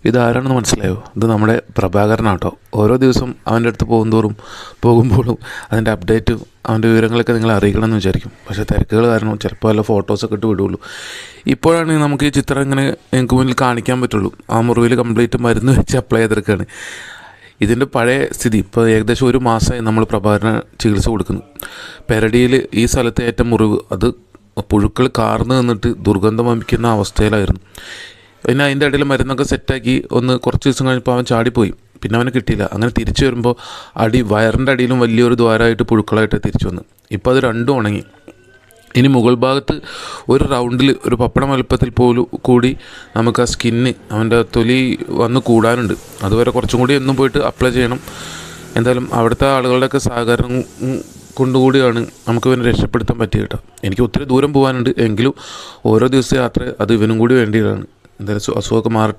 ഇതാരാണെന്ന് മനസ്സിലായോ? ഇത് നമ്മുടെ പ്രഭാകരനാട്ടോ. ഓരോ ദിവസം അവൻ്റെ അടുത്ത് പോകുമ്പോഴും അതിൻ്റെ അപ്ഡേറ്റും അവൻ്റെ വിവരങ്ങളൊക്കെ നിങ്ങളെ അറിയിക്കണമെന്ന് വിചാരിക്കും. പക്ഷേ തിരക്കുകൾ കാരണം ചിലപ്പോൾ വല്ല ഫോട്ടോസൊക്കെ ഇട്ട് വിടുള്ളൂ. ഇപ്പോഴാണ് നമുക്ക് ഈ ചിത്രം ഇങ്ങനെ എനിക്ക് മുന്നിൽ കാണിക്കാൻ പറ്റുള്ളൂ. ആ മുറിവിൽ കംപ്ലീറ്റ് മരുന്ന് വെച്ച് അപ്ലൈ ചെയ്തെടുക്കുകയാണ്. ഇതിൻ്റെ പഴയ സ്ഥിതി ഇപ്പോൾ ഏകദേശം ഒരു മാസമായി നമ്മൾ പ്രഭാകരന് ചികിത്സ കൊടുക്കുന്നു. പെരടിയിൽ ഈ സ്ഥലത്ത് ഏറ്റ മുറിവ് അത് പുഴുക്കൾ കാർന്ന് നിന്നിട്ട് ദുർഗന്ധം വമിക്കുന്ന അവസ്ഥയിലായിരുന്നു. പിന്നെ അതിൻ്റെ ഇടയിൽ മരുന്നൊക്കെ സെറ്റാക്കി കുറച്ച് ദിവസം കഴിഞ്ഞപ്പോൾ അവൻ ചാടിപ്പോയി. പിന്നെ അവനെ കിട്ടിയില്ല. അങ്ങനെ തിരിച്ചു വരുമ്പോൾ വയറിൻ്റെ അടിയിലും വലിയൊരു ദ്വാരമായിട്ട് പുഴുക്കളായിട്ട് തിരിച്ചു വന്നു. ഇപ്പോൾ അത് രണ്ടും ഉണങ്ങി. ഇനി മുകൾ ഭാഗത്ത് ഒരു റൗണ്ടിൽ ഒരു പപ്പടം വലുപ്പത്തിൽ കൂടി നമുക്ക് ആ സ്കിന്ന് അവൻ്റെ തൊലി വന്ന് കൂടാനുണ്ട്. അതുവരെ കുറച്ചും കൂടി എന്നും പോയിട്ട് അപ്ലൈ ചെയ്യണം. എന്തായാലും അവിടുത്തെ ആളുകളുടെയൊക്കെ സഹകരണം കൊണ്ടുകൂടിയാണ് നമുക്ക് ഇവനെ രക്ഷപ്പെടുത്താൻ പറ്റിയത് കേട്ടോ. എനിക്ക് ഒത്തിരി ദൂരം പോകാനുണ്ട്, എങ്കിലും ഓരോ ദിവസത്തെ യാത്ര അത് ഇവനും കൂടി വേണ്ടിയതാണ്. എന്തായാലും അസുഖമൊക്കെ മാറട്ടെ.